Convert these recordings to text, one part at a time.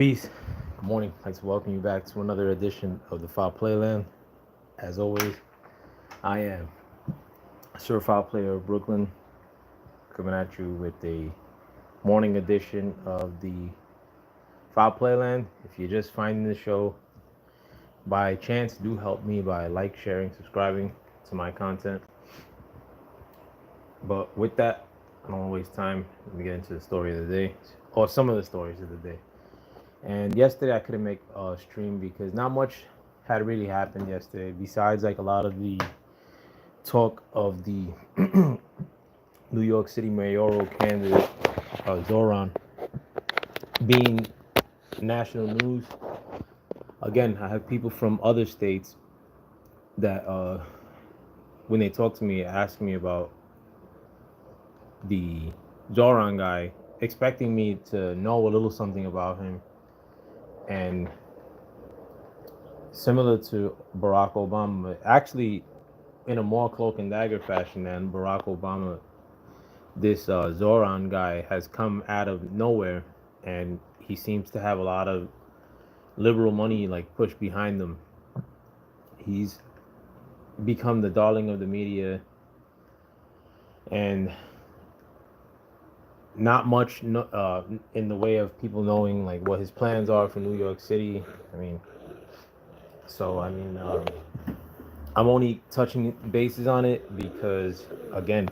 Peace. Good morning. I'd like to welcome you back to another edition of the Foul Playland. As always, I am a certified player of Brooklyn, coming at you with a morning edition of the Foul Playland. If you're just finding the show by chance, do help me by sharing, subscribing to my content. But with that, I don't want to waste time. Let me get into the story of the day, or some of the stories of the day. And yesterday I couldn't make a stream because not much had really happened yesterday. Besides, like a lot of the talk of the New York City mayoral candidate Zohran being national news. Again, I have people from other states that, when they talk to me, ask me about the Zohran guy, expecting me to know a little something about him, and similar to Barack Obama, actually in a more cloak and dagger fashion than Barack Obama, this Zohran guy has come out of nowhere, and he seems to have a lot of liberal money like pushed behind him. He's become the darling of the media, and not much in the way of people knowing like what his plans are for New York City. I'm only touching bases on it because, again,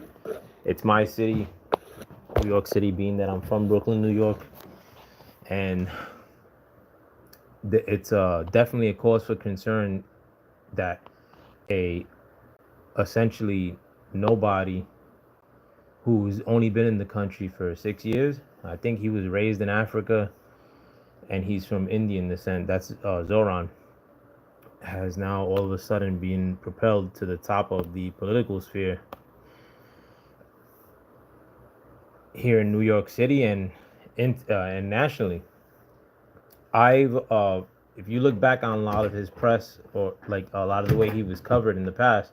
it's my city, New York City, being that I'm from Brooklyn, New York, and it's definitely a cause for concern that a essentially nobody who's only been in the country for 6 years. I think he was raised in Africa, and he's from Indian descent. That's Zohran, has now all of a sudden been propelled to the top of the political sphere here in New York City and nationally. I've if you look back on a lot of his press, or like a lot of the way he was covered in the past,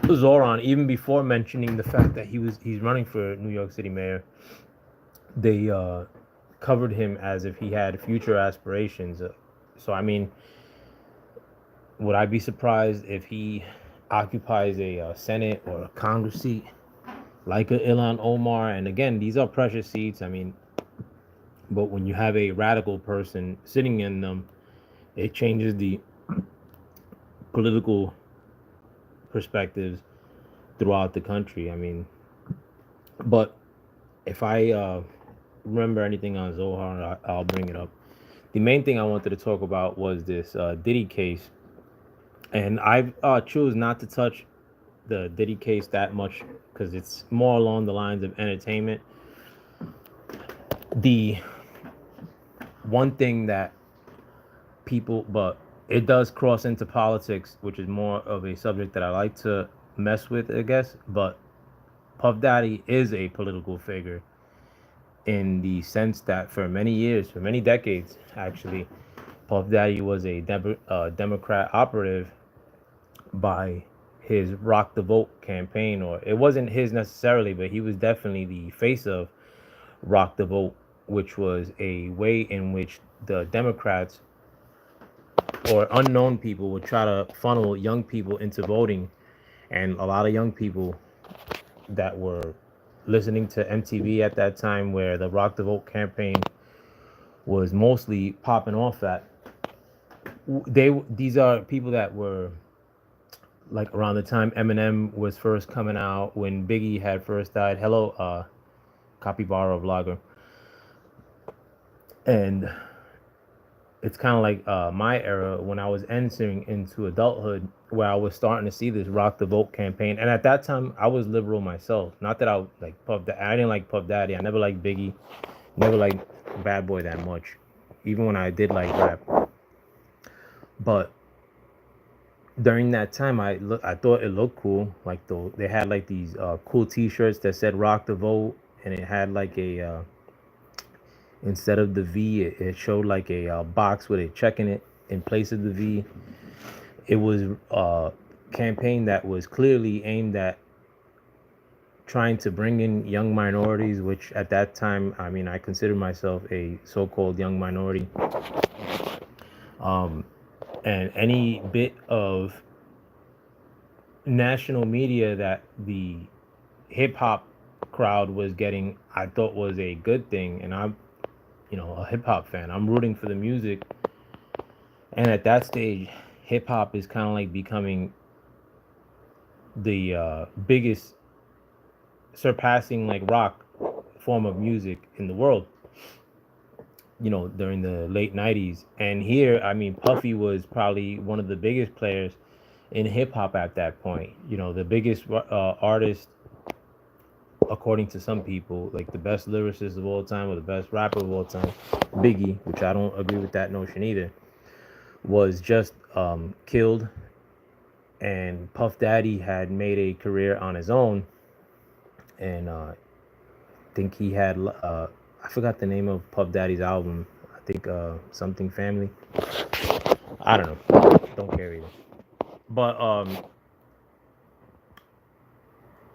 Zohran, even before mentioning the fact that he's running for New York City mayor, they covered him as if he had future aspirations. So I mean, would I be surprised if he occupies a Senate or a Congress seat like a Ilhan Omar? And again, these are precious seats. I mean, but when you have a radical person sitting in them, it changes the political perspectives throughout the country. I mean, but if I remember anything on Zohar, I'll bring it up. The main thing I wanted to talk about was this Diddy case, and I choose not to touch the Diddy case that much because it's more along the lines of entertainment. The one thing that people, but it does cross into politics, which is more of a subject that I like to mess with, I guess. But Puff Daddy is a political figure in the sense that for many years, for many decades, actually, Puff Daddy was a Democrat operative by his Rock the Vote campaign, or it wasn't his necessarily, but he was definitely the face of Rock the Vote, which was a way in which the Democrats or unknown people would try to funnel young people into voting. And a lot of young people that were listening to MTV at that time, where the Rock the Vote campaign was mostly popping off at, these are people that were like around the time Eminem was first coming out, when Biggie had first died. Hello, Capybara vlogger. And it's kind of like my era when I was entering into adulthood, where I was starting to see this Rock the Vote campaign. And at that time, I was liberal myself. Not that I like Puff Daddy. I didn't like Puff Daddy. I never liked Biggie. Never liked Bad Boy that much, even when I did like rap. But during that time, I thought it looked cool. Like they had like these cool T-shirts that said "Rock the Vote," and it had like a instead of the V, it showed like a box with a check in it in place of the V. It was a campaign that was clearly aimed at trying to bring in young minorities, which at that time, I mean, I consider myself a so-called young minority. Um, and any bit of national media that the hip hop crowd was getting, I thought was a good thing. And I'm, a hip hop fan. I'm rooting for the music. And at that stage, hip hop is kind of like becoming the biggest, surpassing like rock form of music in the world. During the late '90s, and here, I mean, Puffy was probably one of the biggest players in hip hop at that point. The biggest artist, according to some people, like the best lyricist of all time or the best rapper of all time, Biggie, which I don't agree with that notion either, was just killed. And Puff Daddy had made a career on his own, and I think he had I forgot the name of Puff Daddy's album. I think something Family. I don't know. Don't care either. But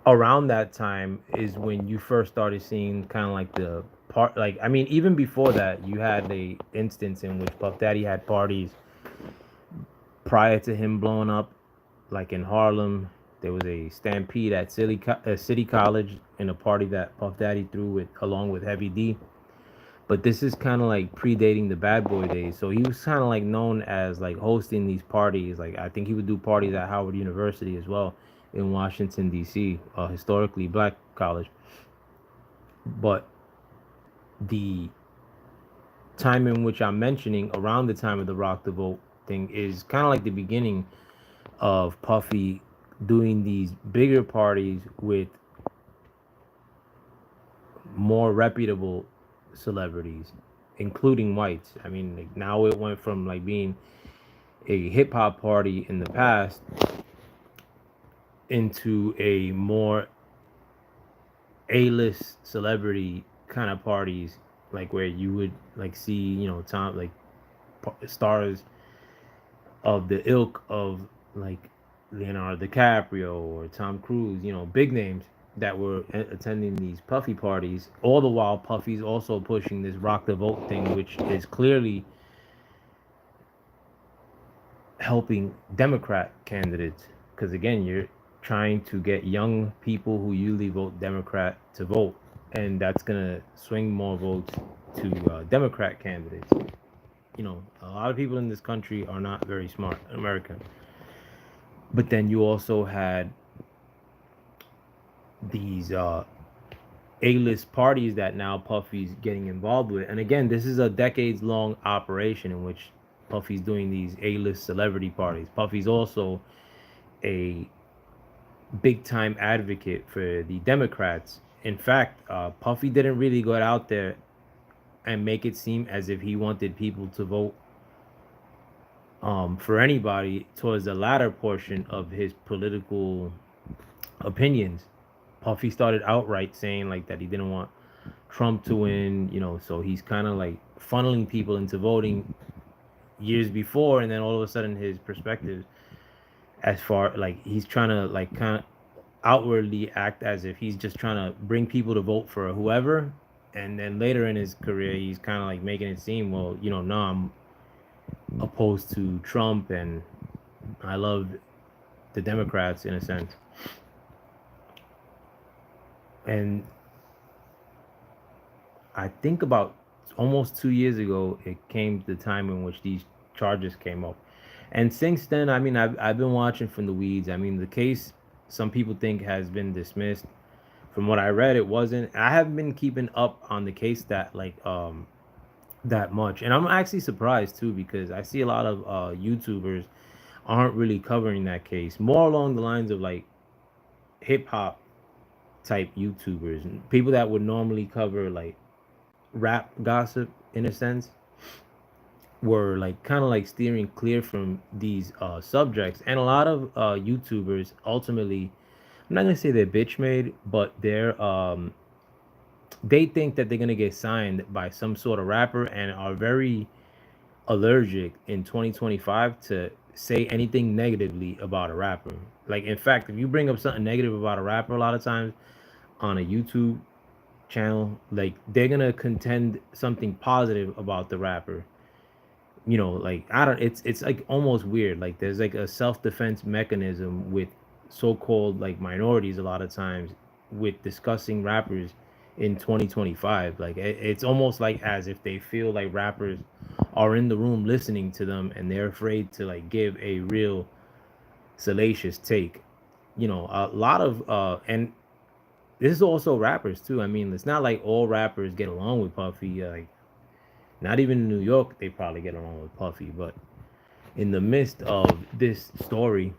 around that time is when you first started seeing kind of like the part. Like, I mean, even before that, you had a instance in which Puff Daddy had parties prior to him blowing up, like in Harlem. There was a stampede at City College in a party that Puff Daddy threw with along with Heavy D. But this is kind of like predating the Bad Boy days. So he was kind of like known as like hosting these parties. Like, I think he would do parties at Howard University as well in Washington D.C., a historically black college. But the time in which I'm mentioning, around the time of the Rock the Vote thing, is kind of like the beginning of Puffy doing these bigger parties with more reputable celebrities, including whites. I mean, like, now it went from like being a hip hop party in the past into a more A-list celebrity kind of parties, like where you would like see, Tom, like stars of the ilk of like Leonardo DiCaprio or Tom Cruise, big names that were attending these Puffy parties. All the while, Puffy's also pushing this Rock the Vote thing, which is clearly helping Democrat candidates. Because again, you're trying to get young people who usually vote Democrat to vote, and that's gonna swing more votes to Democrat candidates. A lot of people in this country are not very smart, American. But then you also had these A-list parties that now Puffy's getting involved with. And again, this is a decades-long operation in which Puffy's doing these A-list celebrity parties. Puffy's also a big-time advocate for the Democrats. In fact, Puffy didn't really go out there and make it seem as if he wanted people to vote for anybody towards the latter portion of his political opinions. Puffy started outright saying like that he didn't want Trump to win, so he's kind of like funneling people into voting years before, and then all of a sudden his perspectives, as far like he's trying to like kind of outwardly act as if he's just trying to bring people to vote for whoever, and then later in his career he's kind of like making it seem, well, no, I'm opposed to Trump and I love the Democrats in a sense. And I think about almost 2 years ago, it came the time in which these charges came up. And since then, I mean, I've been watching from the weeds. I mean, the case, some people think, has been dismissed. From what I read, it wasn't. I haven't been keeping up on the case that much. And I'm actually surprised too, because I see a lot of YouTubers aren't really covering that case. More along the lines of like hip hop type YouTubers and people that would normally cover like rap gossip in a sense, were like kind of like steering clear from these subjects. And a lot of YouTubers ultimately, I'm not gonna say they're bitch made, but they think that they're gonna get signed by some sort of rapper and are very allergic in 2025 to say anything negatively about a rapper. Like, in fact, if you bring up something negative about a rapper, a lot of times on a YouTube channel, like they're gonna contend something positive about the rapper. You know, like I don't. It's like almost weird. Like there's like a self defense mechanism with so-called like minorities a lot of times with discussing rappers in 2025. Like it's almost like as if they feel like rappers are in the room listening to them and they're afraid to like give a real salacious take. You know, a lot of and this is also rappers too. I mean, it's not like all rappers get along with Puffy. Like not even in New York, they probably get along with Puffy. But in the midst of this story,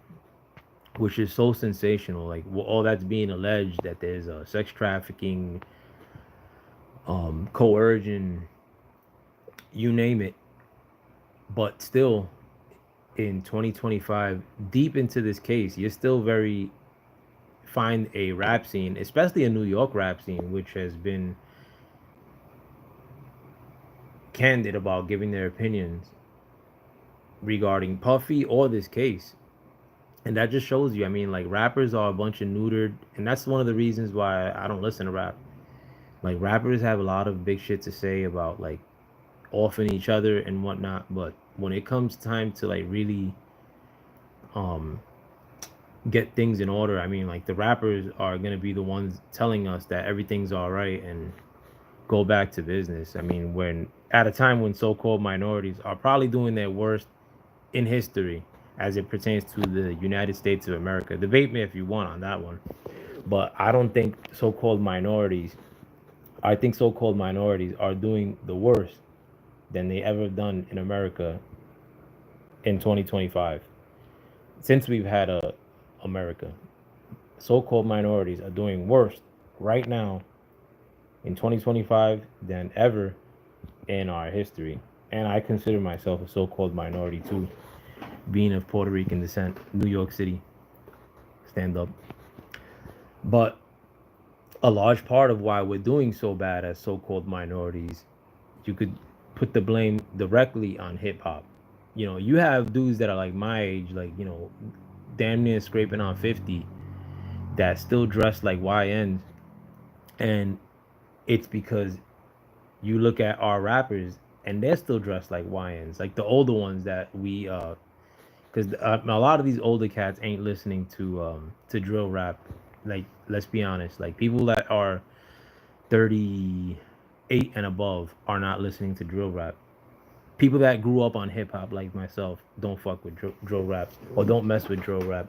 which is so sensational, like all that's being alleged that there's sex trafficking, coercion, you name it. But still, in 2025, deep into this case, you're still very find a rap scene, especially a New York rap scene, which has been candid about giving their opinions regarding Puffy or this case. And that just shows you, I mean, like rappers are a bunch of neutered, and that's one of the reasons why I don't listen to rap. Like rappers have a lot of big shit to say about like offing each other and whatnot, but when it comes time to like really um get things in order, I mean, like the rappers are gonna be the ones telling us that everything's all right and go back to business. I mean, when at a time when so-called minorities are probably doing their worst in history as it pertains to the United States of America. Debate me if you want on that one. But I don't think so-called minorities, I think so-called minorities are doing the worst than they ever done in America in 2025. Since we've had a America, so-called minorities are doing worse right now in 2025 than ever in our history. And I consider myself a so-called minority too, being of Puerto Rican descent, New York City, stand up. But a large part of why we're doing so bad as so-called minorities, you could put the blame directly on hip hop. You know, you have dudes that are like my age, like, you know, damn near scraping on 50, that still dress like YNs. And it's because you look at our rappers and they're still dressed like YNs, like the older ones that we because a lot of these older cats ain't listening to drill rap. Like let's be honest, like people that are 38 and above are not listening to drill rap. People that grew up on hip hop like myself don't fuck with drill rap or don't mess with drill rap.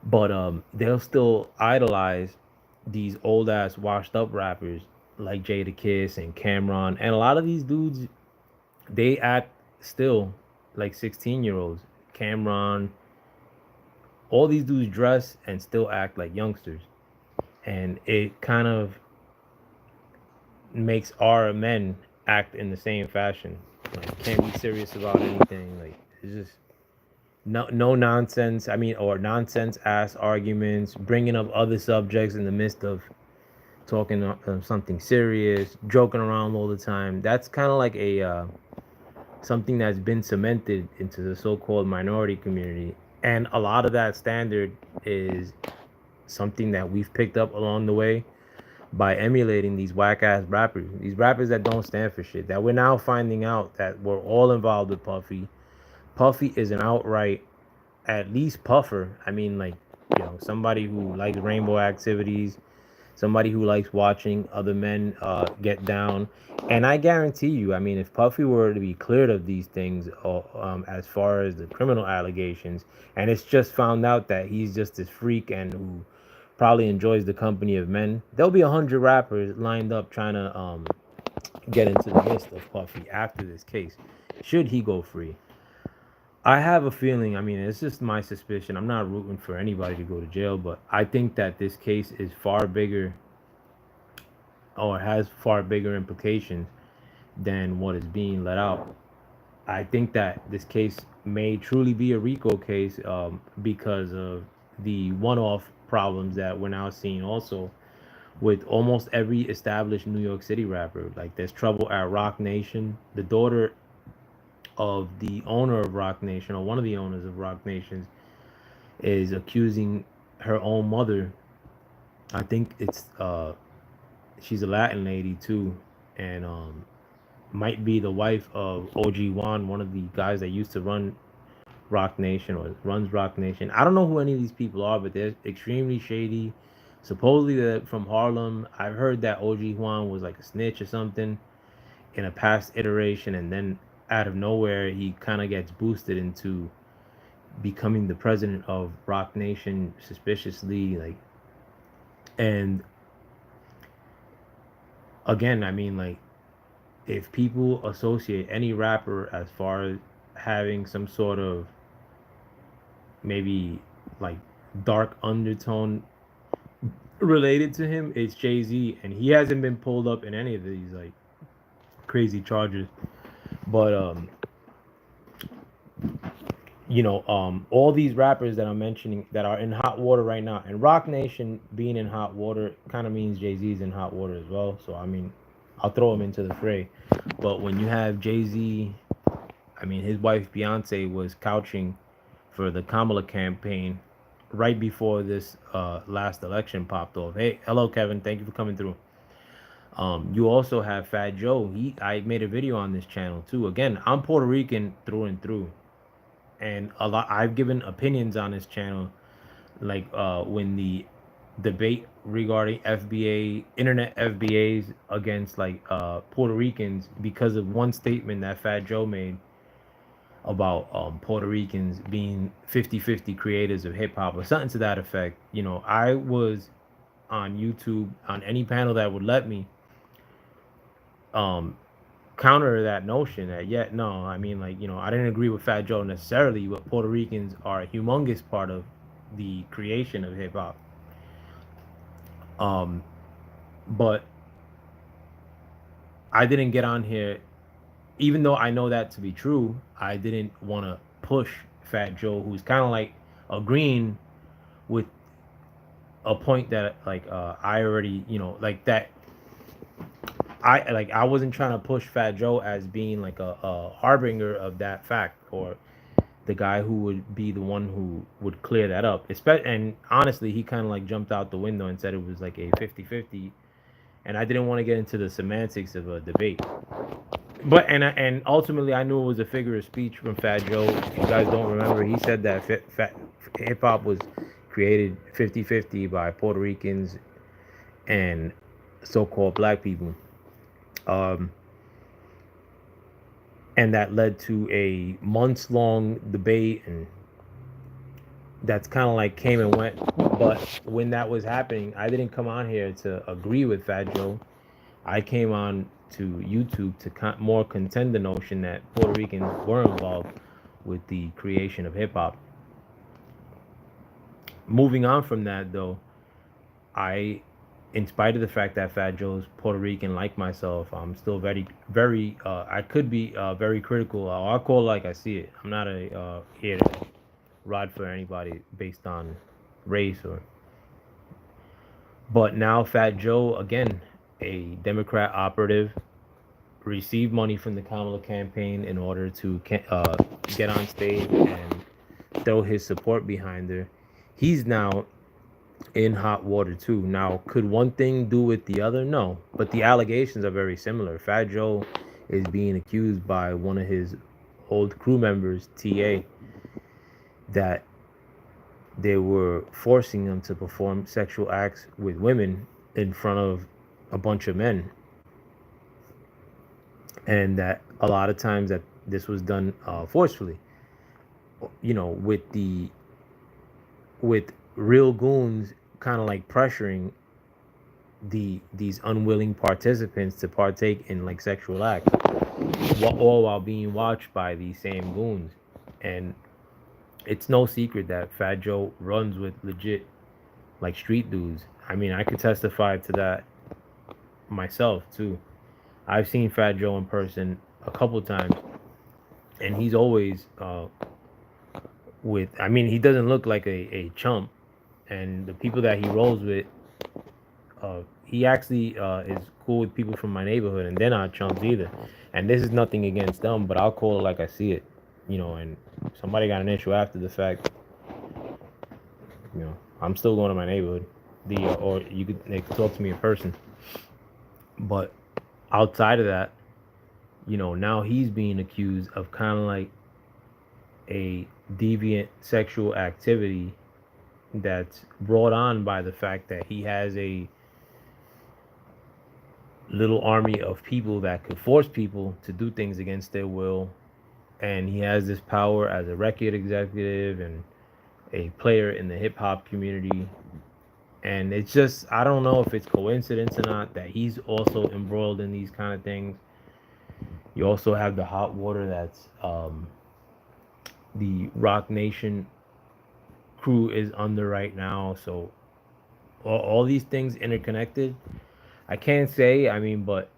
But they'll still idolize these old ass washed up rappers like Jada Kiss and Cameron, and a lot of these dudes they act still like 16-year-olds. Cameron, all these dudes dress and still act like youngsters, and it kind of makes our men act in the same fashion. Like can't be serious about anything. Like it's just no nonsense. I mean, or nonsense ass arguments, bringing up other subjects in the midst of talking something serious, joking around all the time. That's kind of like a something that's been cemented into the so-called minority community, and a lot of that standard is something that we've picked up along the way by emulating these whack ass rappers, these rappers that don't stand for shit. That we're now finding out that we're all involved with Puffy. Puffy is an outright, at least puffer. I mean, like, you know, somebody who likes rainbow activities, somebody who likes watching other men get down. And I guarantee you, I mean, if Puffy were to be cleared of these things, as far as the criminal allegations, and it's just found out that he's just this freak and who probably enjoys the company of men, there'll be 100 rappers lined up trying to get into the midst of Puffy after this case, should he go free. I have a feeling, I mean, it's just my suspicion. I'm not rooting for anybody to go to jail, but I think that this case is far bigger or has far bigger implications than what is being let out. I think that this case may truly be a RICO case because of the one off problems that we're now seeing also with almost every established New York City rapper. Like there's trouble at Rock Nation. The daughter of the owner of Rock Nation, or one of the owners of Rock Nations, is accusing her own mother I think it's she's a Latin lady too, and might be the wife of OG Juan, one of the guys that used to run Rock Nation or runs Rock Nation. I don't know who any of these people are, but they're extremely shady. Supposedly they're from Harlem. I've heard that OG Juan was like a snitch or something in a past iteration, and then out of nowhere he kind of gets boosted into becoming the president of Rock Nation suspiciously, like. And again, I mean, like, if people associate any rapper as far as having some sort of maybe like dark undertone related to him, it's Jay-Z, and he hasn't been pulled up in any of these like crazy charges. But all these rappers that I'm mentioning that are in hot water right now, and Rock Nation being in hot water kind of means Jay-Z's in hot water as well. So I mean, I'll throw him into the fray. But when you have Jay-Z, I mean, his wife Beyonce was couching for the Kamala campaign right before this last election popped off. Hey, hello Kevin, thank you for coming through. You also have Fat Joe. I made a video on this channel too. Again, I'm Puerto Rican through and through, and a lot. I've given opinions on this channel, like when the debate regarding FBA, internet FBAs against like Puerto Ricans because of one statement that Fat Joe made about Puerto Ricans being 50-50 creators of hip hop or something to that effect. I was on YouTube on any panel that would let me um, counter that notion that yet no, I mean, like, I didn't agree with Fat Joe necessarily, but Puerto Ricans are a humongous part of the creation of hip hop. But I didn't get on here, even though I know that to be true. I didn't want to push Fat Joe, who's kind of like agreeing with a point that like I already, like that. I wasn't trying to push Fat Joe as being like a harbinger of that fact, or the guy who would be the one who would clear that up. And honestly, he kind of like jumped out the window and said it was like a 50-50, and I didn't want to get into the semantics of a debate. But and ultimately, I knew it was a figure of speech from Fat Joe. If you guys don't remember, he said that hip hop was created 50-50 by Puerto Ricans and so-called black people. And that led to a months-long debate, and that's kind of like came and went. But when that was happening, I didn't come on here to agree with Fat Joe. I came on to YouTube to more contend the notion that Puerto Ricans were involved with the creation of hip hop. Moving on from that, though, in spite of the fact that Fat Joe's Puerto Rican like myself, I'm still very, very, I could be very critical. I'll call it like I see it. I'm not here to ride for anybody based on race But now Fat Joe, again, a Democrat operative, received money from the Kamala campaign in order to get on stage and throw his support behind her. He's now in hot water too. Now, could one thing do with the other? No, but the allegations are very similar. Fat Joe is being accused by one of his old crew members, TA, that they were forcing him to perform sexual acts with women in front of a bunch of men, and that a lot of times that this was done forcefully, with real goons kind of like pressuring these unwilling participants to partake in like sexual acts, all while being watched by these same goons. And it's no secret that Fat Joe runs with legit like street dudes. I mean, I could testify to that myself too. I've seen Fat Joe in person a couple times, and he's always I mean, he doesn't look like a chump, and the people that he rolls with, he actually is cool with people from my neighborhood, and they're not chumps either. And this is nothing against them, but I'll call it like I see it, and somebody got an issue after the fact, I'm still going to my neighborhood. or they could talk to me in person. But outside of that, now he's being accused of kind of like a deviant sexual activity that's brought on by the fact that he has a little army of people that could force people to do things against their will. And he has this power as a record executive and a player in the hip hop community. And it's just, I don't know if it's coincidence or not that he's also embroiled in these kind of things. You also have the hot water that's the Rock Nation crew is under right now. So all these things interconnected. I can't say, I mean, but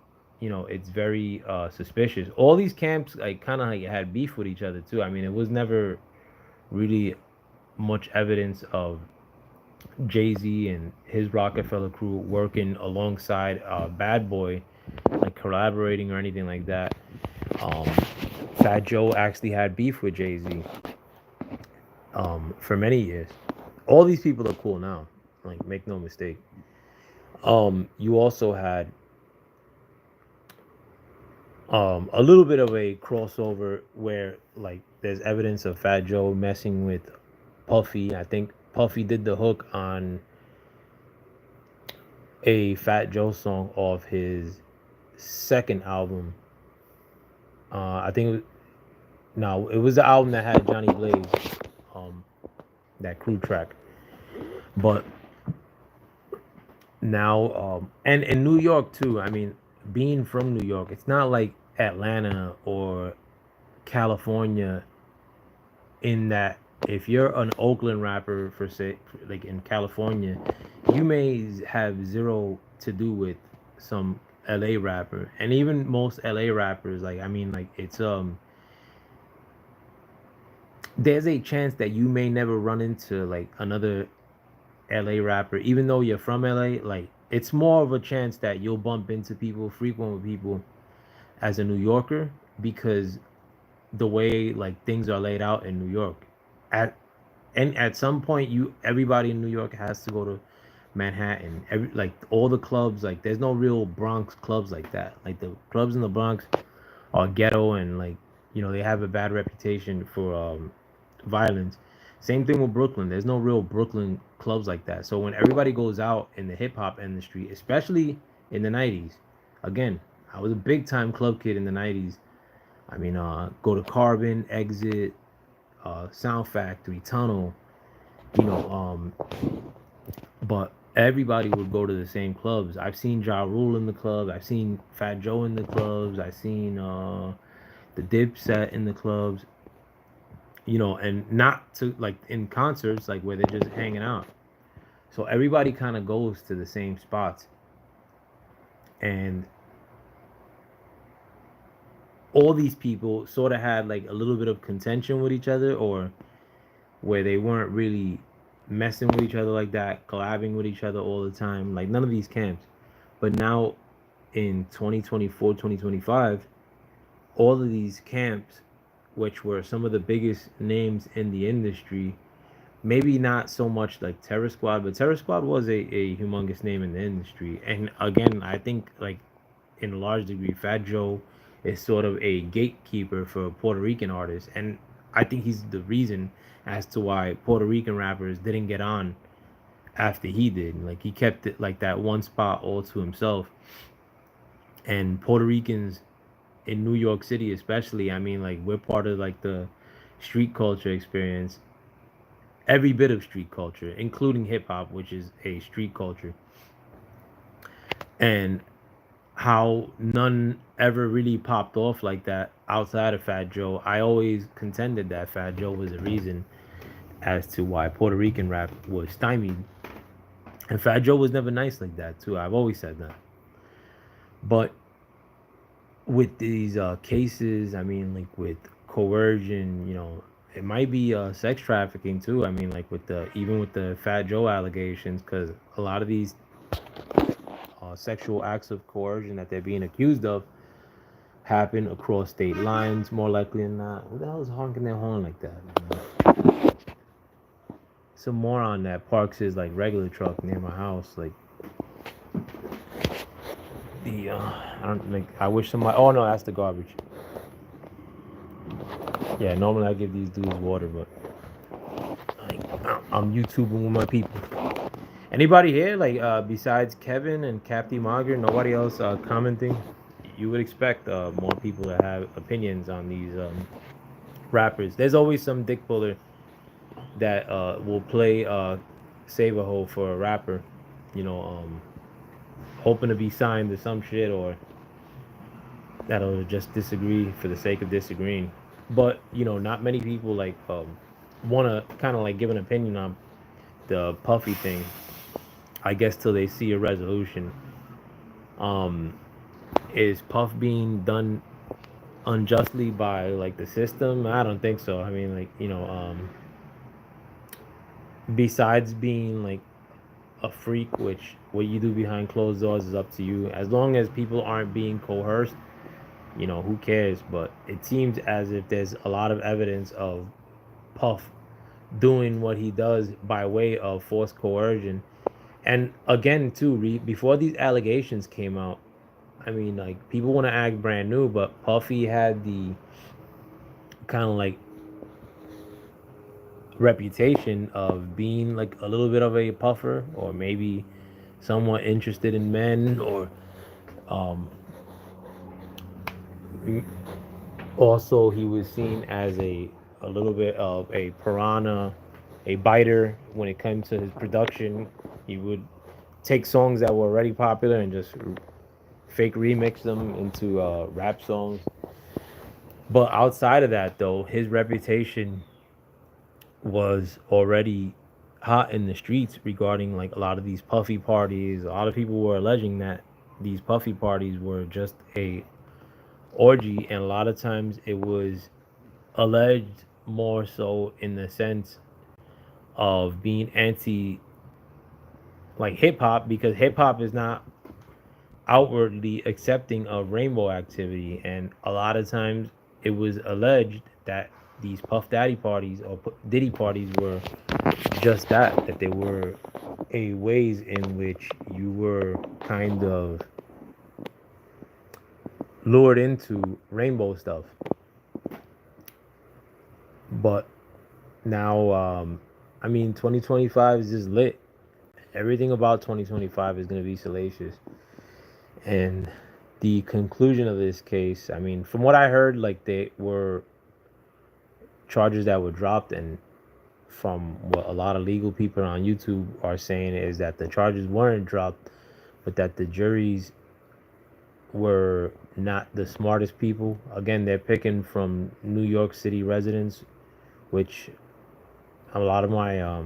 it's very suspicious. All these camps like kind of like had beef with each other too. I mean, it was never really much evidence of Jay-Z and his Rockefeller crew working alongside Bad Boy, like collaborating or anything like that. Um, Fat Joe actually had beef with Jay-Z for many years. All these people are cool now. Like, make no mistake. You also had a little bit of a crossover where like there's evidence of Fat Joe messing with Puffy. I think Puffy did the hook on a Fat Joe song off his second album. I think no, it was the album that had Johnny Blaze, um, that crew track. But now, and in New York too. I mean, being from New York, it's not like Atlanta or California. In that, if you're an Oakland rapper, for say, like in California, you may have zero to do with some LA rapper, and even most LA rappers. Like, I mean, like it's. There's a chance that you may never run into like another LA rapper, even though you're from LA. Like, it's more of a chance that you'll bump into people, frequent with people as a New Yorker, because the way like things are laid out in New York. At at some point, you everybody in New York has to go to Manhattan. Like all the clubs, like there's no real Bronx clubs like that. Like the clubs in the Bronx are ghetto, and like they have a bad reputation for violence. Same thing with Brooklyn. There's no real Brooklyn clubs like that. So when everybody goes out in the hip hop industry, especially in the '90s, again, I was a big time club kid in the '90s. I mean, go to Carbon, Exit, Sound Factory, Tunnel, you know, but everybody would go to the same clubs. I've seen Ja Rule in the club. I've seen Fat Joe in the clubs. I've seen the Dipset in the clubs. And not to like in concerts, like where they're just hanging out. So everybody kind of goes to the same spots, and all these people sort of had like a little bit of contention with each other, or where they weren't really messing with each other like that, collabing with each other all the time. Like none of these camps. But now in 2024, 2025, all of these camps, which were some of the biggest names in the industry, maybe not so much like Terror Squad, but Terror Squad was a humongous name in the industry. And again, I think like in a large degree, Fat Joe is sort of a gatekeeper for Puerto Rican artists, and I think he's the reason as to why Puerto Rican rappers didn't get on after he did. Like he kept it like that one spot all to himself. And Puerto Ricans in New York City, especially, I mean, like we're part of like the street culture experience, every bit of street culture, including hip hop, which is a street culture. And how none ever really popped off like that outside of Fat Joe. I always contended that Fat Joe was the reason as to why Puerto Rican rap was stymied. And Fat Joe was never nice like that too. I've always said that. But with these cases, I mean, like with coercion, it might be sex trafficking too. I mean, like with the even with the Fat Joe allegations, because a lot of these sexual acts of coercion that they're being accused of happen across state lines, more likely than not. Who the hell is honking their horn like that? some moron that parks his like regular truck near my house. Like the I don't like. I wish somebody. Oh no, that's the garbage. Yeah, normally I give these dudes water, but like, I'm YouTubing with my people. Anybody here, like besides Kevin and Captain Margaret, nobody else commenting? You would expect more people to have opinions on these rappers. There's always some dick puller that will play save a hole for a rapper, you know, hoping to be signed to some shit or that'll just disagree for the sake of disagreeing. But not many people like want to kind of like give an opinion on the Puffy thing. I guess till they see a resolution. Um, is Puff being done unjustly by like the system? I don't think so. I mean, like besides being like a freak, which what you do behind closed doors is up to you. As long as people aren't being coerced, who cares? But it seems as if there's a lot of evidence of Puff doing what he does by way of forced coercion. And again, too, before these allegations came out, I mean, like people want to act brand new, but Puffy had the kind of like reputation of being like a little bit of a puffer, or maybe somewhat interested in men, or um, also he was seen as a little bit of a piranha, a biter when it comes to his production. He would take songs that were already popular and just fake remix them into rap songs. But outside of that, though, his reputation was already hot in the streets regarding like a lot of these puffy parties. A lot of people were alleging that these puffy parties were just a orgy, and a lot of times it was alleged more so in the sense of being anti like hip hop, because hip hop is not outwardly accepting of rainbow activity, and a lot of times it was alleged that these Puff Daddy parties or Diddy parties were just that they were a ways in which you were kind of lured into rainbow stuff. But now, I mean, 2025 is just lit. Everything about 2025 is going to be salacious. And the conclusion of this case, I mean, from what I heard, like they were charges that were dropped, and from what a lot of legal people on YouTube are saying is that the charges weren't dropped, but that the juries were not the smartest people. Again, they're picking from New York City residents, which a lot of my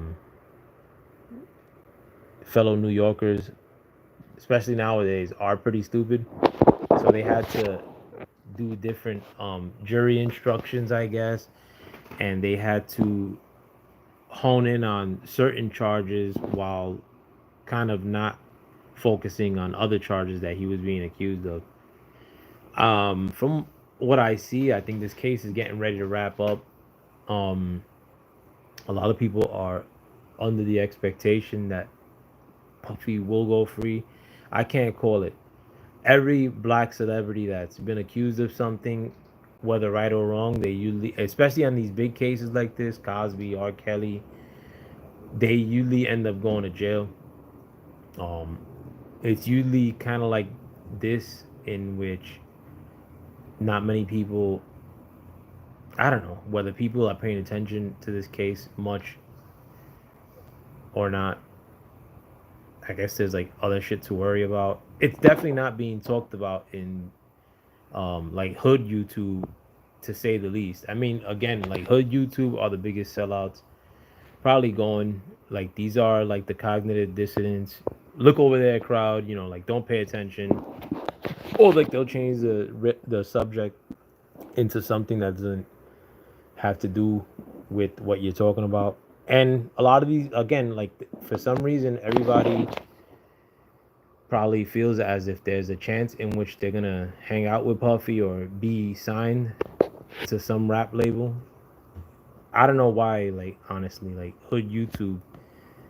fellow New Yorkers, especially nowadays, are pretty stupid. So they had to do different jury instructions, I guess, and they had to hone in on certain charges while kind of not focusing on other charges that he was being accused of. From what I see, I think this case is getting ready to wrap up. Um, a lot of people are under the expectation that Puffy will go free. I can't call it. Every black celebrity that's been accused of something, whether right or wrong, they usually, especially on these big cases like this, Cosby, R. Kelly, they usually end up going to jail. Um, it's usually kind of like this, in which not many people, I don't know whether people are paying attention to this case much or not. I guess there's like other shit to worry about. It's definitely not being talked about in like hood YouTube, to say the least. I mean, again, like hood YouTube are the biggest sellouts. Probably going like these are like the cognitive dissidents. Look over there, crowd. Like don't pay attention, or like they'll change the subject into something that doesn't have to do with what you're talking about. And a lot of these, again, like for some reason, everybody probably feels as if there's a chance in which they're gonna hang out with Puffy or be signed to some rap label. I don't know why, like, honestly, like, Hood YouTube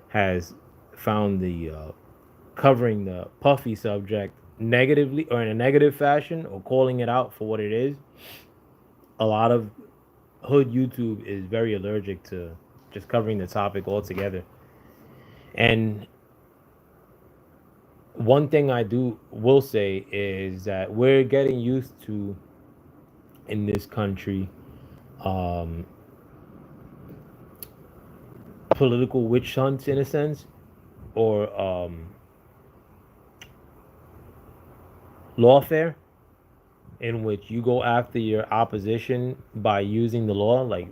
has found the covering the Puffy subject negatively or in a negative fashion or calling it out for what it is. A lot of Hood YouTube is very allergic to just covering the topic altogether. And one thing I do will say is that we're getting used to in this country um, political witch hunts in a sense, or lawfare, in which you go after your opposition by using the law, like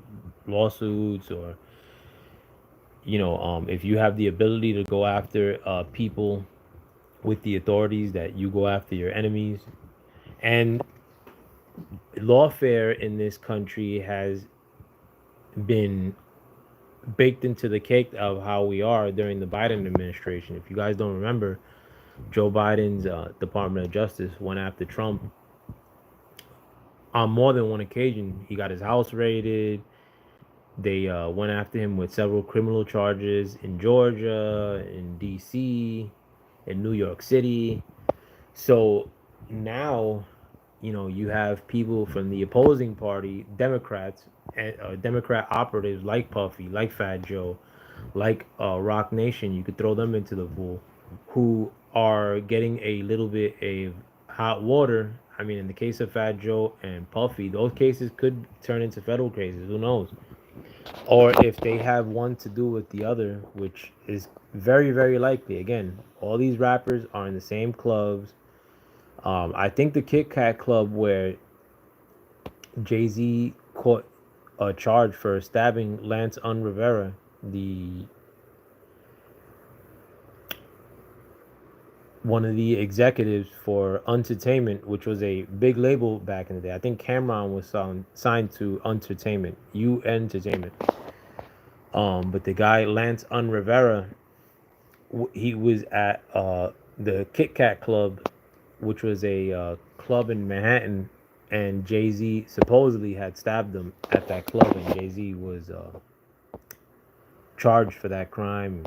lawsuits, or if you have the ability to go after people with the authorities, that you go after your enemies. And lawfare in this country has been baked into the cake of how we are during the Biden administration. If you guys don't remember, Joe Biden's Department of Justice went after Trump on more than one occasion. He got his house raided. They went after him with several criminal charges in Georgia, in D.C., in New York City. So now, you have people from the opposing party, Democrats, and Democrat operatives like Puffy, like Fat Joe, like Rock Nation. You could throw them into the pool, who are getting a little bit of hot water. I mean, in the case of Fat Joe and Puffy, those cases could turn into federal cases. Who knows? Or if they have one to do with the other, which is very, very likely. Again, all these rappers are in the same clubs. I think the Kit Kat Club, where Jay-Z caught a charge for stabbing Lance Rivera, the one of the executives for Entertainment, which was a big label back in the day. I think Cameron was signed to Entertainment, U Entertainment. But the guy Lance Rivera, he was at the Kit Kat Club, which was a club in Manhattan, and Jay-Z supposedly had stabbed him at that club, and Jay-Z was charged for that crime.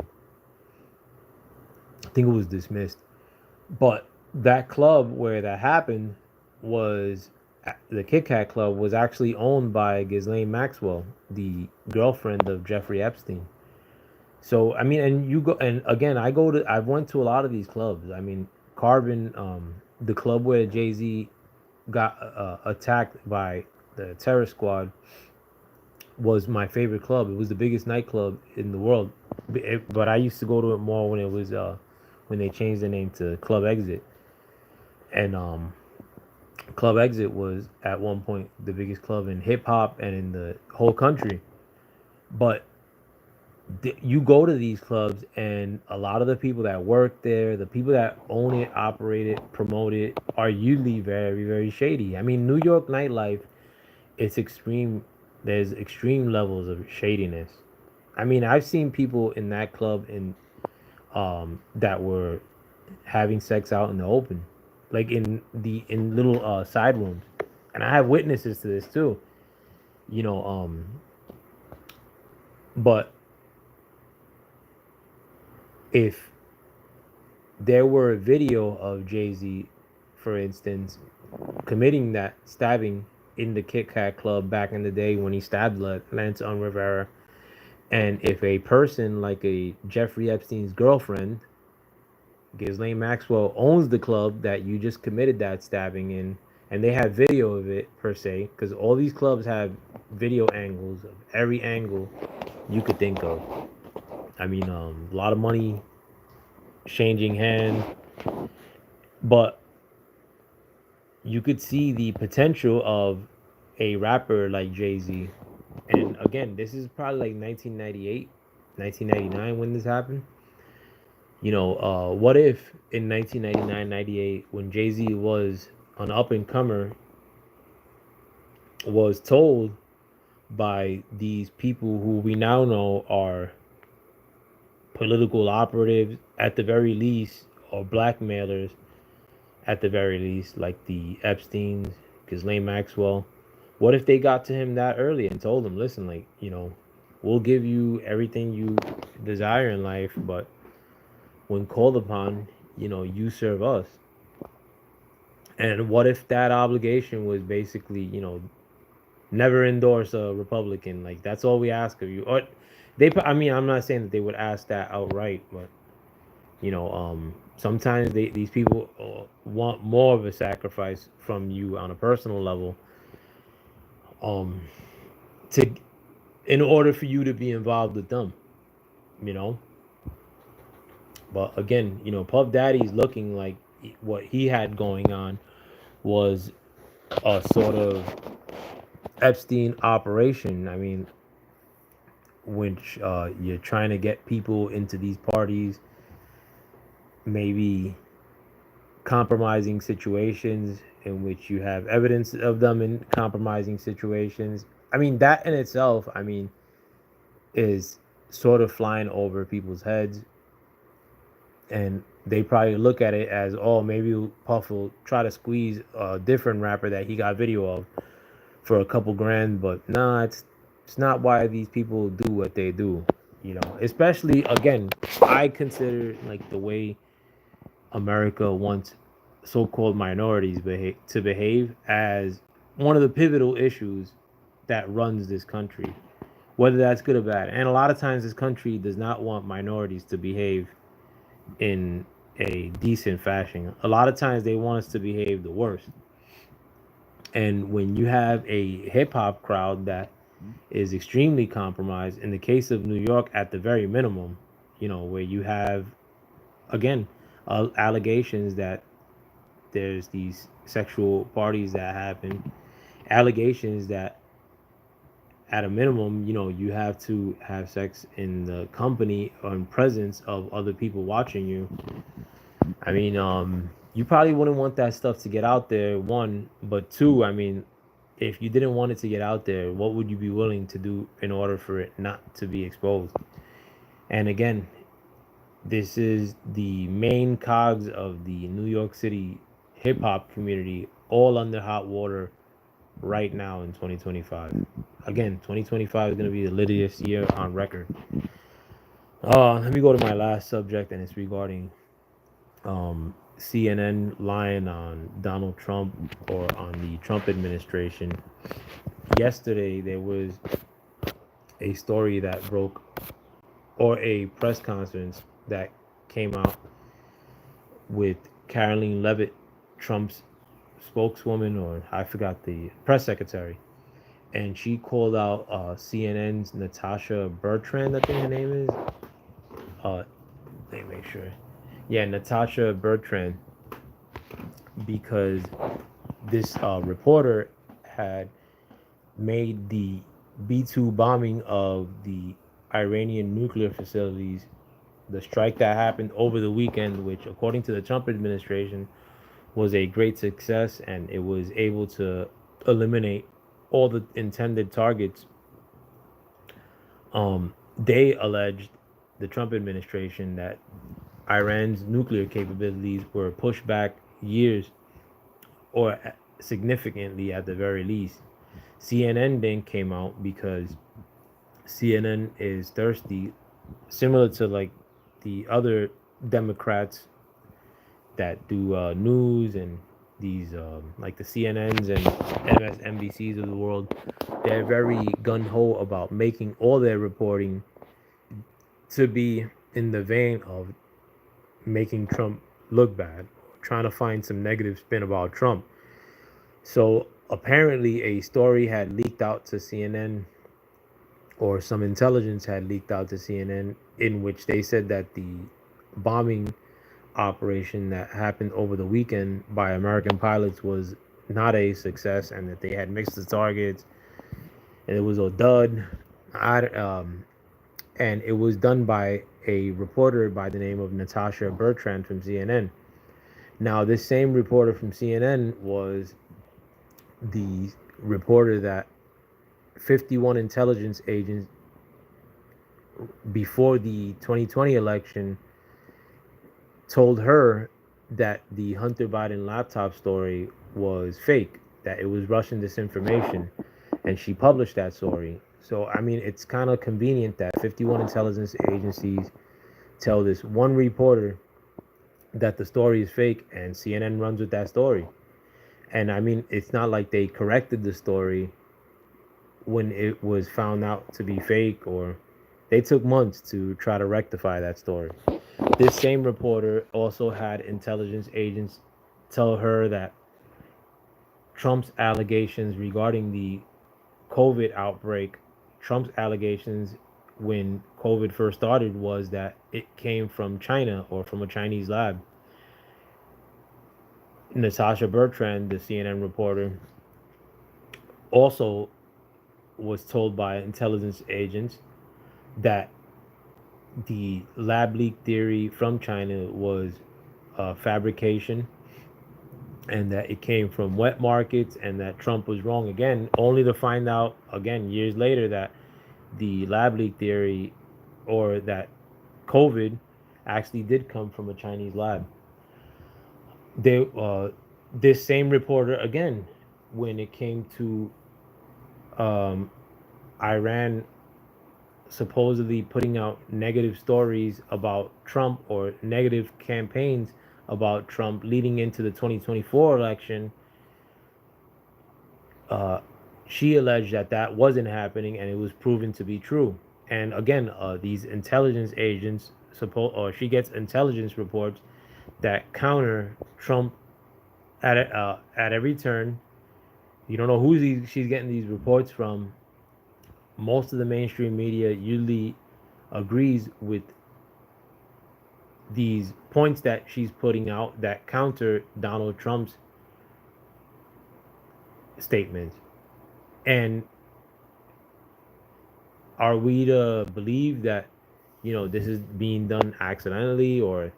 I think it was dismissed. But that club where that happened was the Kit Kat Club was actually owned by Ghislaine Maxwell, the girlfriend of Jeffrey Epstein. So I mean, and you go, and again, I've went to a lot of these clubs. I mean, Carbon, the club where Jay-Z got attacked by the terror squad, was my favorite club. It was the biggest nightclub in the world, but I used to go to it more when it was when they changed the name to Club Exit, and Club Exit was at one point the biggest club in hip hop and in the whole country. But you go to these clubs, and a lot of the people that work there, the people that own it, operate it, promote it, are usually very, very shady. I mean, New York nightlife, it's extreme. There's extreme levels of shadiness. I mean, I've seen people in that club that were having sex out in the open, like in little side rooms, and I have witnesses to this too. You know, but if there were a video of Jay-Z, for instance, committing that stabbing in the Kit Kat Club back in the day when he stabbed Lance Rivera, and if a person like a Jeffrey Epstein's girlfriend, Ghislaine Maxwell, owns the club that you just committed that stabbing in, and they have video of it per se, because all these clubs have video angles of every angle you could think of. I mean, a lot of money changing hands, but you could see the potential of a rapper like Jay-Z. And again, this is probably like 1998, 1999 when this happened. What if in 1999, 98, when Jay-Z was an up-and-comer, was told by these people who we now know are political operatives at the very least, or blackmailers at the very least, like the Epsteins, Ghislaine Maxwell, What if they got to him that early and told him, listen, like, we'll give you everything you desire in life, but when called upon, you serve us. And what if that obligation was basically, never endorse a Republican? Like, that's all we ask of you. Or I mean, I'm not saying that they would ask that outright, but sometimes these people want more of a sacrifice from you on a personal level, um, to in order for you to be involved with them, you know. But again, Puff Daddy's looking like what he had going on was a sort of Epstein operation. I mean, which you're trying to get people into these parties, maybe compromising situations in which you have evidence of them in compromising situations. I mean, that in itself, I mean, is sort of flying over people's heads. And they probably look at it as, oh, maybe Puff will try to squeeze a different rapper that he got video of for a couple grand. But nah, it's not why these people do what they do. Especially again, I consider like the way America wants so-called minorities to behave as one of the pivotal issues that runs this country, whether that's good or bad. And a lot of times, this country does not want minorities to behave in a decent fashion. A lot of times, they want us to behave the worst. And when you have a hip hop crowd that is extremely compromised, in the case of New York, at the very minimum, where you have, again, allegations that there's these sexual parties that happen, allegations that at a minimum, you have to have sex in the company or in presence of other people watching you. I mean, you probably wouldn't want that stuff to get out there, one, but two, I mean, if you didn't want it to get out there, what would you be willing to do in order for it not to be exposed? And again, this is the main cogs of the New York City hip hop community, all under hot water right now in 2025. Again, 2025 is going to be the littiest year on record. Let me go to my last subject, and it's regarding CNN lying on Donald Trump or on the Trump administration. Yesterday, there was a story that broke, or a press conference that came out with Caroline Levitt, Trump's spokeswoman, or I forgot, the press secretary. And she called out CNN's Natasha Bertrand, I think her name is. Let me make sure. Yeah, Natasha Bertrand, because this reporter had made the B-2 bombing of the Iranian nuclear facilities, the strike that happened over the weekend, which, according to the Trump administration, was a great success, and it was able to eliminate all the intended targets. They alleged, the Trump administration, that Iran's nuclear capabilities were pushed back years, or significantly at the very least. CNN then came out because CNN is thirsty, similar to like the other Democrats that do news, and these like the CNNs and MSNBCs of the world. They're very gun ho about making all their reporting to be in the vein of making Trump look bad, trying to find some negative spin about Trump. So apparently, a story had leaked out to CNN, or some intelligence had leaked out to CNN, in which they said that the bombing operation that happened over the weekend by American pilots was not a success, and that they had mixed the targets, and it was a dud. And it was done by a reporter by the name of Natasha Bertrand from CNN. Now, this same reporter from CNN was the reporter that 51 intelligence agents before the 2020 election told her that the Hunter Biden laptop story was fake, that it was Russian disinformation. and she published that story. So I mean, it's kind of convenient that 51 intelligence agencies tell this one reporter that the story is fake, and CNN runs with that story. And I mean, it's not like they corrected the story when it was found out to be fake, or they took months to try to rectify that story. This same reporter also had intelligence agents tell her that Trump's allegations regarding the COVID outbreak, Trump's allegations when COVID first started was that it came from China or from a Chinese lab. Natasha Bertrand, the CNN reporter, also was told by intelligence agents that the lab leak theory from China was fabrication, and that it came from wet markets, and that Trump was wrong again, only to find out again years later that the lab leak theory, or that COVID actually did come from a Chinese lab. They This same reporter again, when it came to um, Iran supposedly putting out negative stories about Trump, or negative campaigns about Trump leading into the 2024 election, uh, she alleged that that wasn't happening, and it was proven to be true. And again, these intelligence agents or she gets intelligence reports that counter Trump at every turn. You don't know who she's getting these reports from. Most of the mainstream media usually agrees with these points that she's putting out that counter Donald Trump's statements. And are we to believe that, this is being done accidentally, or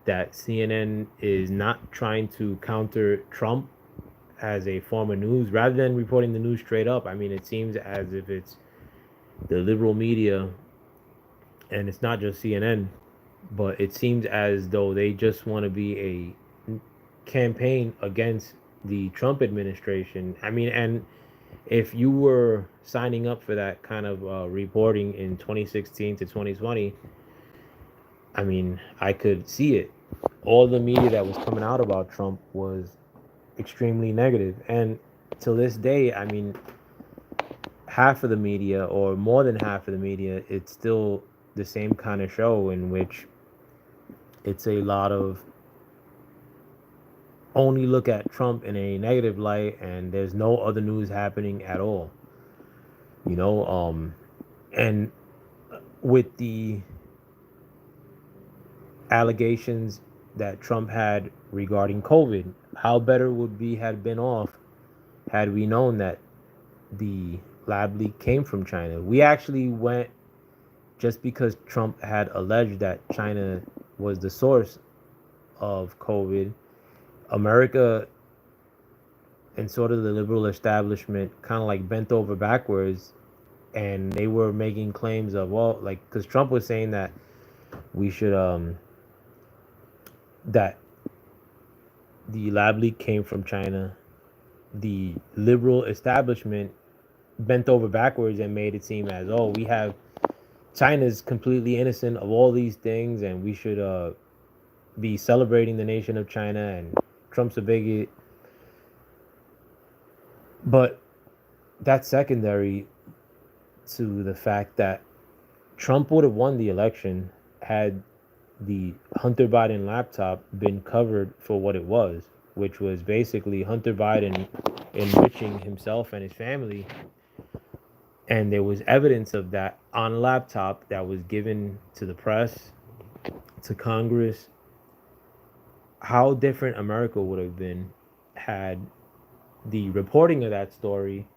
that CNN is not trying to counter Trump as a form of news rather than reporting the news straight up? I mean, it seems as if it's the liberal media, and it's not just CNN, but it seems as though they just want to be a campaign against the Trump administration. I mean, and if you were signing up for that kind of reporting in 2016 to 2020, I mean, I could see it. All the media that was coming out about Trump was extremely negative. And to this day, I mean, half of the media, or more than half of the media, it's still the same kind of show in which it's a lot of only look at Trump in a negative light, and there's no other news happening at all. And with the allegations that Trump had regarding COVID, how better would we have been off had we known that the lab leak came from China? We actually went, just because Trump had alleged that China was the source of COVID, America and sort of the liberal establishment kind of like bent over backwards, and they were making claims of, well, like, because Trump was saying that we should that the lab leak came from China. The liberal establishment bent over backwards and made it seem as, oh, we have China's completely innocent of all these things, and we should be celebrating the nation of China, and Trump's a bigot. But that's secondary to the fact that Trump would have won the election had the Hunter Biden laptop been covered for what it was, which was basically Hunter Biden enriching himself and his family. And there was evidence of that on a laptop that was given to the press, to Congress. How different America would have been had the reporting of that story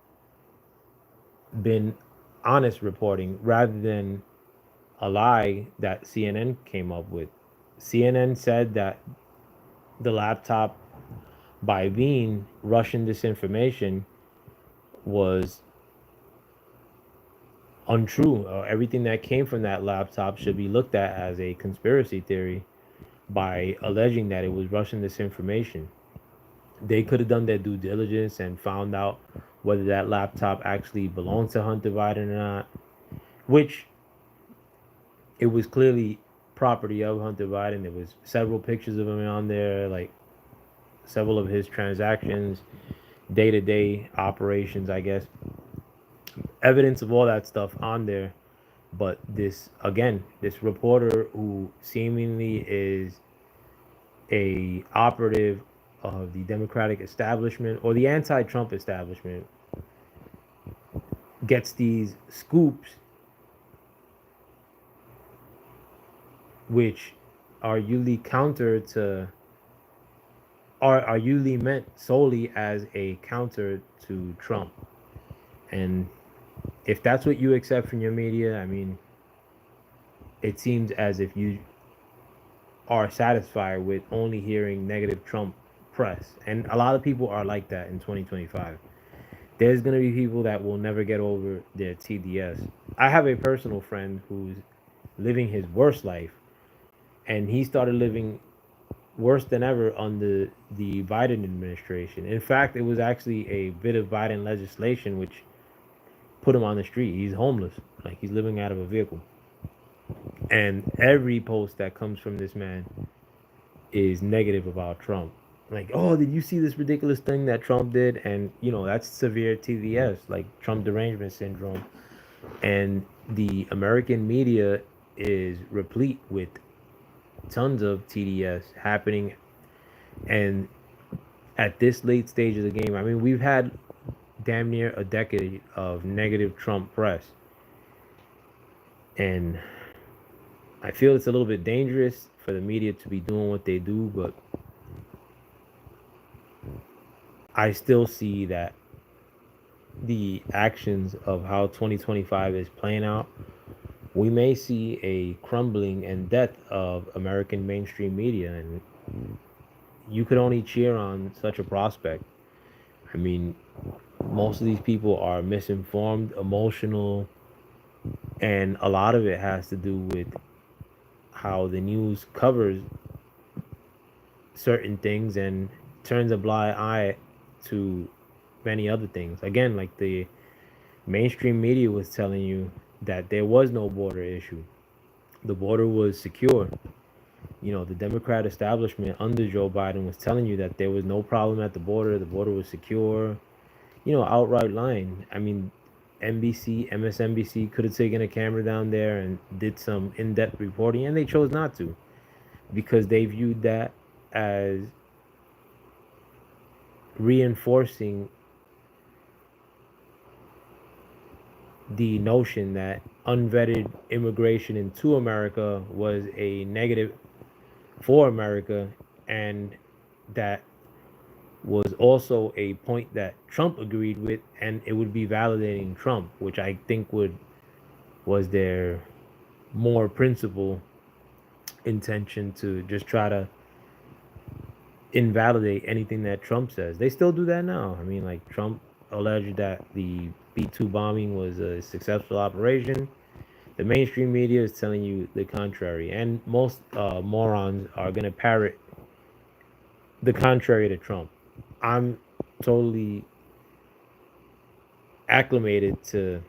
been honest reporting rather than a lie that CNN came up with. CNN said that the laptop, by being Russian disinformation, was untrue. Everything that came from that laptop should be looked at as a conspiracy theory by alleging that it was Russian disinformation. They could have done their due diligence and found out whether that laptop actually belonged to Hunter Biden or not, which it was clearly property of Hunter Biden. There was several pictures of him on there, like several of his transactions, day-to-day operations, I guess. Evidence of all that stuff on there. But this, again, this reporter who seemingly is a operative of the Democratic establishment or the anti-Trump establishment gets these scoops which are usually counter to are usually meant solely as a counter to Trump. And if that's what you accept from your media, I mean, it seems as if you are satisfied with only hearing negative Trump press. And a lot of people are like that in 2025. There's going to be people that will never get over their TDS. I have a personal friend who's living his worst life, and he started living worse than ever under the Biden administration. In fact, it was actually a bit of Biden legislation which put him on the street. He's homeless, like he's living out of a vehicle. And every post that comes from this man is negative about Trump. Like, oh, did you see this ridiculous thing that Trump did? And, you know, that's severe TDS, like Trump derangement syndrome. And the American media is replete with tons of TDS happening. And at this late stage of the game, I mean, we've had damn near a decade of negative Trump press. And I feel it's a little bit dangerous for the media to be doing what they do, but I still see that the actions of how 2025 is playing out, we may see a crumbling and death of American mainstream media. And you could only cheer on such a prospect. I mean, most of these people are misinformed, emotional, and a lot of it has to do with how the news covers certain things and turns a blind eye to many other things. Again, like the mainstream media was telling you that there was no border issue. The border was secure. You know, the Democrat establishment under Joe Biden was telling you that there was no problem at the border was secure, you know, outright lying. I mean, NBC, MSNBC could have taken a camera down there and did some in-depth reporting, and they chose not to because they viewed that as reinforcing the notion that unvetted immigration into America was a negative for America, and that was also a point that Trump agreed with, and it would be validating Trump, which I think was their more principal intention, to just try to invalidate anything that Trump says. They still do that now. I mean, like Trump alleged that the B-2 bombing was a successful operation. The mainstream media is telling you the contrary, and most morons are going to parrot the contrary to Trump. I'm totally acclimated to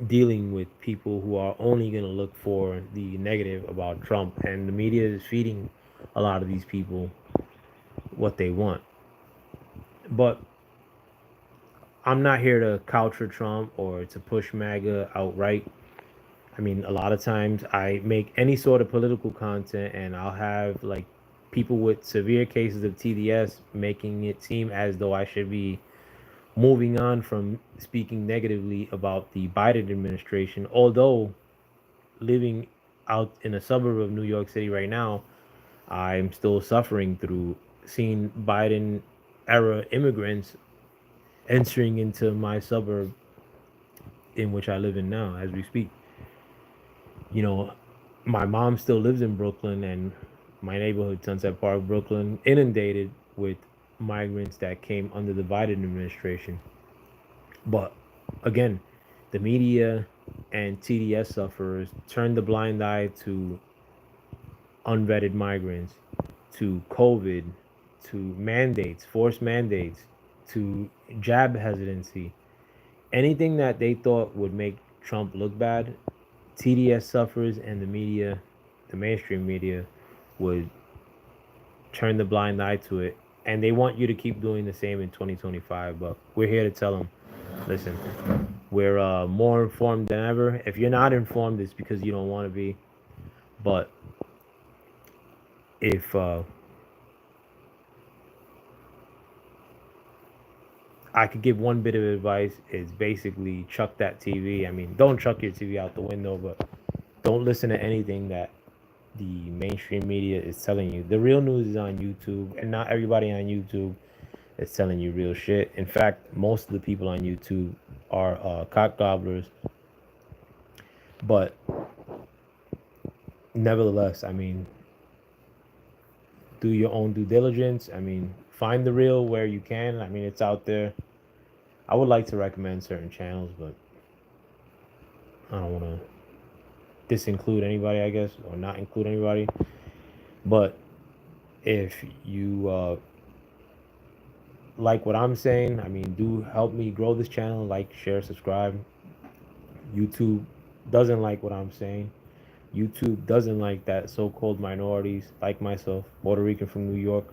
dealing with people who are only going to look for the negative about Trump, and the media is feeding a lot of these people what they want. But I'm not here to couch for Trump or to push MAGA outright. I mean, a lot of times I make any sort of political content and I'll have like people with severe cases of TDS making it seem as though I should be moving on from speaking negatively about the Biden administration. Although living out in a suburb of New York City right now, I'm still suffering through seeing Biden era immigrants entering into my suburb in which I live in now as we speak. You know, my mom still lives in Brooklyn, and my neighborhood, Sunset Park, Brooklyn, inundated with migrants that came under the Biden administration. But again, the media and TDS sufferers turned the blind eye to unvetted migrants, to COVID, to mandates, forced mandates, to jab hesitancy. Anything that they thought would make Trump look bad, TDS suffers and the media, the mainstream media, would turn the blind eye to it. And they want you to keep doing the same in 2025. But we're here to tell them, listen, we're more informed than ever. If you're not informed, it's because you don't want to be. But if I could give one bit of advice, is basically chuck that TV. I mean, don't chuck your TV out the window, but don't listen to anything that the mainstream media is telling you. The real news is on YouTube, and not everybody on YouTube is telling you real shit. In fact, most of the people on YouTube are cock gobblers. But nevertheless, I mean, do your own due diligence. I mean, find the real where you can. I mean, it's out there. I would like to recommend certain channels, but I don't want to disinclude anybody, I guess, or not include anybody. But if you like what I'm saying, I mean, do help me grow this channel. Like, share, subscribe. YouTube doesn't like what I'm saying. YouTube doesn't like that so-called minorities, like myself, Puerto Rican from New York,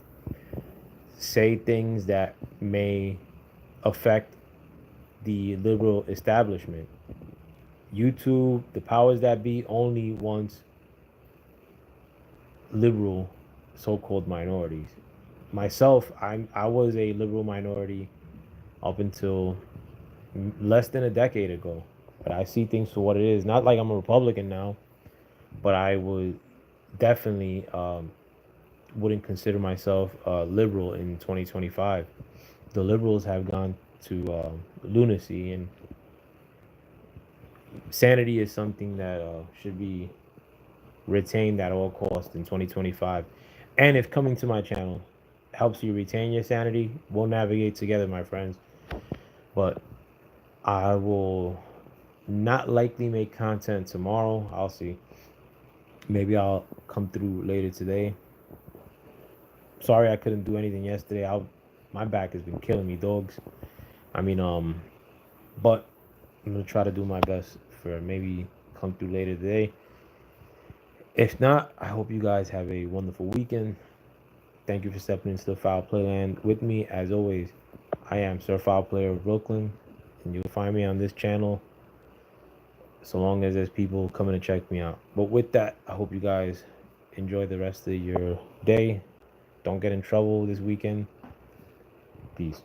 say things that may affect the liberal establishment. YouTube, the powers that be, only wants liberal so-called minorities. Myself, I was a liberal minority up until less than a decade ago, but I see things for what it is. Not like I'm a Republican now, but I would definitely wouldn't consider myself liberal in 2025. The liberals have gone to lunacy, and sanity is something that should be retained at all costs in 2025. And if coming to my channel helps you retain your sanity, we'll navigate together, my friends. But I will not likely make content tomorrow. I'll see. Maybe I'll come through later today. Sorry I couldn't do anything yesterday. My back has been killing me, dogs. I mean, but I'm gonna try to do my best for maybe come through later today. If not, I hope you guys have a wonderful weekend. Thank you for stepping into the Foul Playland with me. As always, I am Sir Foul Player of Brooklyn, and you'll find me on this channel so long as there's people coming to check me out. But with that, I hope you guys enjoy the rest of your day. Don't get in trouble this weekend. Peace.